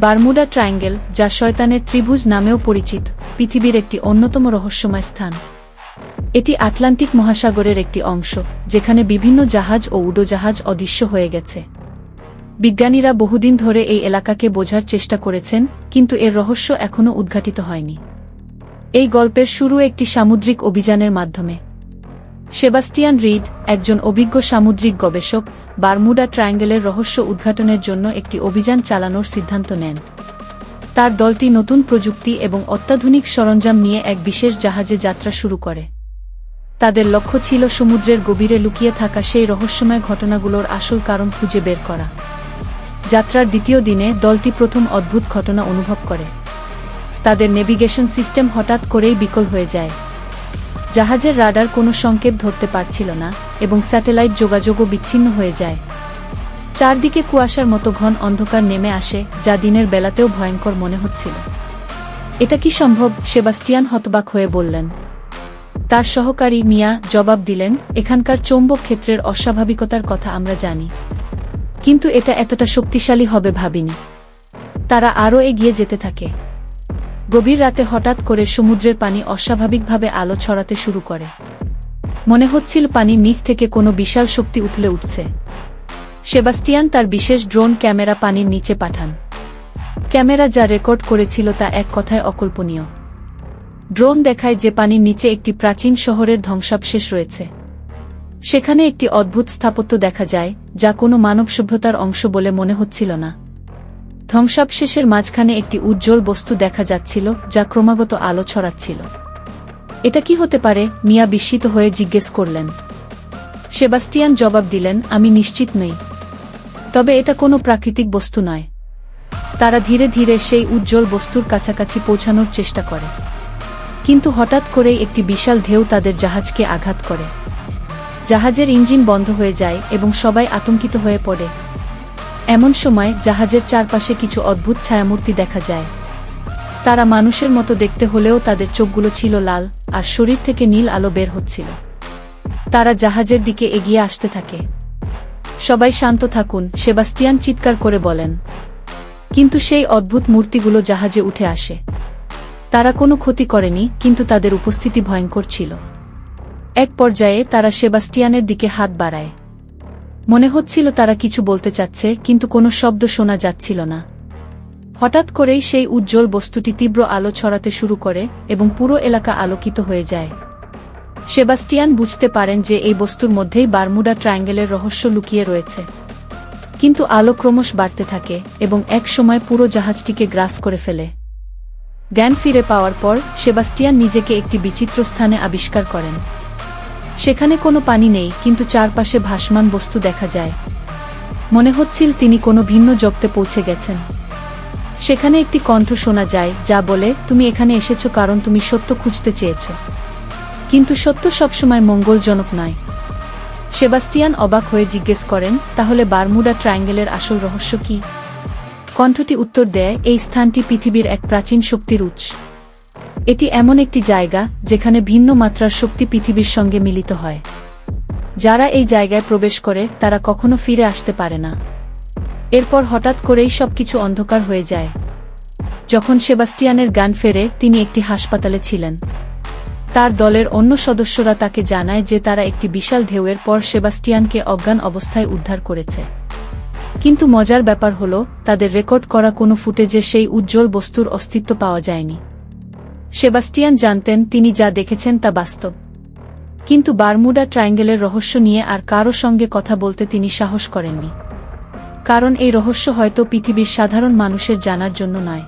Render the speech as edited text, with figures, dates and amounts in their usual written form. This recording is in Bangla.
বারমুডা ট্রায়াঙ্গেল, যা শয়তানের ত্রিভুজ নামেও পরিচিত, পৃথিবীর একটি অন্যতম রহস্যময় স্থান। এটি আটলান্টিক মহাসাগরের একটি অংশ, যেখানে বিভিন্ন জাহাজ ও উড়োজাহাজ অদৃশ্য হয়ে গেছে। বিজ্ঞানীরা বহুদিন ধরে এই এলাকাকে বোঝার চেষ্টা করেছেন, কিন্তু এর রহস্য এখনও উদ্ঘাটিত হয়নি। এই গল্পের শুরু একটি সামুদ্রিক অভিযানের মাধ্যমে। সেবাস্টিয়ান রিড, একজন অভিজ্ঞ সামুদ্রিক গবেষক, বারমুডা ট্রায়াঙ্গেলের রহস্য উদ্ঘাটনের জন্য একটি অভিযান চালানোর সিদ্ধান্ত নেন। তার দলটি নতুন প্রযুক্তি এবং অত্যাধুনিক সরঞ্জাম নিয়ে এক বিশেষ জাহাজে যাত্রা শুরু করে। তাদের লক্ষ্য ছিল সমুদ্রের গভীরে লুকিয়ে থাকা সেই রহস্যময় ঘটনাগুলোর আসল কারণ খুঁজে বের করা। যাত্রার দ্বিতীয় দিনে দলটি প্রথম অদ্ভুত ঘটনা অনুভব করে। তাদের নেভিগেশন সিস্টেম হঠাৎ করেই বিকল হয়ে যায়। জাহাজের রাডার কোনো সংকেত ধরতে পারছিল না, এবং স্যাটেলাইট যোগাযোগও বিচ্ছিন্ন হয়ে যায়। চারদিকে কুয়াশার মতো ঘন অন্ধকার নেমে আসে, যা দিনের বেলাতেও ভয়ঙ্কর মনে হচ্ছিল। এটা কি সম্ভব? সেবাস্টিয়ান হতবাক হয়ে বললেন। তার সহকারী মিয়া জবাব দিলেন, এখানকার চৌম্বক ক্ষেত্রের অস্বাভাবিকতার কথা আমরা জানি, কিন্তু এটা এতটা শক্তিশালী হবে ভাবিনি। তারা আরও এগিয়ে যেতে থাকে। গভীর রাতে হঠাৎ করে সমুদ্রের পানি অস্বাভাবিকভাবে আলো ছড়াতে শুরু করে। মনে হচ্ছিল পানির নিচ থেকে কোনো বিশাল শক্তি উথলে উঠছে। সেবাস্টিয়ান তার বিশেষ ড্রোন ক্যামেরা পানির নিচে পাঠান। ক্যামেরা যা রেকর্ড করেছিল তা এক কথায় অকল্পনীয়। ড্রোন দেখায় যে পানির নিচে একটি প্রাচীন শহরের ধ্বংসাবশেষ রয়েছে। সেখানে একটি অদ্ভুত স্থাপত্য দেখা যায়, যা কোনো মানব সভ্যতার অংশ বলে মনে হচ্ছিল না। ধ্বংসাবশেষের মাঝখানে একটি উজ্জ্বল বস্তু দেখা যাচ্ছিল, যা ক্রমাগত আলো ছড়াচ্ছিল। এটা কি হতে পারে? মিয়া বিস্মিত হয়ে জিজ্ঞেস করলেন। সেবাস্টিয়ান জবাব দিলেন, আমি নিশ্চিত নই, তবে এটা কোনো প্রাকৃতিক বস্তু নয়। তারা ধীরে ধীরে সেই উজ্জ্বল বস্তুর কাছাকাছি পৌঁছানোর চেষ্টা করে, কিন্তু হঠাৎ করেই একটি বিশাল ঢেউ তাদের জাহাজকে আঘাত করে। জাহাজের ইঞ্জিন বন্ধ হয়ে যায় এবং সবাই আতঙ্কিত হয়ে পড়ে। এমন সময় জাহাজের চারপাশে কিছু অদ্ভুত ছায়ামূর্তি দেখা যায়। তারা মানুষের মতো দেখতে হলেও তাদের চোখগুলো ছিল লাল, আর শরীর থেকে নীল আলো বের হচ্ছিল। তারা জাহাজের দিকে এগিয়ে আসতে থাকে। সবাই শান্ত থাকুন, সেবাস্টিয়ান চিৎকার করে বলেন। কিন্তু সেই অদ্ভুত মূর্তিগুলো জাহাজে উঠে আসে। তারা কোনো ক্ষতি করেনি, কিন্তু তাদের উপস্থিতি ভয়ঙ্কর ছিল। এক পর্যায়ে তারা সেবাস্টিয়ানের দিকে হাত বাড়ায়। মনে হচ্ছিল তারা কিছু বলতে চাচ্ছে, কিন্তু কোনো শব্দ শোনা যাচ্ছিল না। হঠাৎ করেই সেই উজ্জ্বল বস্তুটি তীব্র আলো ছড়াতে শুরু করে এবং পুরো এলাকা আলোকিত হয়ে যায়। সেবাস্টিয়ান বুঝতে পারেন যে এই বস্তুর মধ্যেই বারমুডা ট্রায়াঙ্গেলের রহস্য লুকিয়ে রয়েছে। কিন্তু আলো ক্রমশ বাড়তে থাকে এবং এক সময় পুরো জাহাজটিকে গ্রাস করে ফেলে। জ্ঞান ফিরে পাওয়ার পর সেবাস্টিয়ান নিজেকে একটি বিচিত্র স্থানে আবিষ্কার করেন। সেখানে কোনো পানি নেই, কিন্তু চারপাশে ভাসমান বস্তু দেখা যায়। মনে হচ্ছিল তিনি কোনো ভিন্ন জগতে পৌঁছে গেছেন। সেখানে একটি কণ্ঠ শোনা যায়, যা বলে, তুমি এখানে এসেছো কারণ তুমি সত্য খুঁজতে চেয়েছ, কিন্তু সত্য সবসময় মঙ্গলজনক নয়। সেবাস্টিয়ান অবাক হয়ে জিজ্ঞেস করেন, তাহলে বারমুডা ট্রায়াঙ্গেলের আসল রহস্য কি? কণ্ঠটি উত্তর দেয়, এই স্থানটি পৃথিবীর এক প্রাচীন শক্তির উৎস। এটি এমন একটি জায়গা যেখানে ভিন্ন মাত্রার শক্তি পৃথিবীর সঙ্গে মিলিত হয়। যারা এই জায়গায় প্রবেশ করে তারা কখনো ফিরে আসতে পারে না। এরপর হঠাৎ করেই সবকিছু অন্ধকার হয়ে যায়। যখন সেবাস্টিয়ানের জ্ঞান ফেরে, তিনি একটি হাসপাতালে ছিলেন। তার দলের অন্য সদস্যরা তাকে জানায় যে তারা একটি বিশাল ঢেউয়ের পর সেবাস্টিয়ানকে অজ্ঞান অবস্থায় উদ্ধার করেছে। কিন্তু মজার ব্যাপার হলো, তাদের রেকর্ড করা কোনো ফুটেজে সেই উজ্জ্বল বস্তুর অস্তিত্ব পাওয়া যায়নি। সেবাস্টিয়ান জানতেন তিনি যা দেখেছেন তা বাস্তব, কিন্তু বারমুডা ট্রায়াঙ্গেলের রহস্য নিয়ে আর কারো সঙ্গে কথা বলতে তিনি সাহস করেননি। কারণ এই রহস্য হয়তো পৃথিবীর সাধারণ মানুষের জানার জন্য নয়।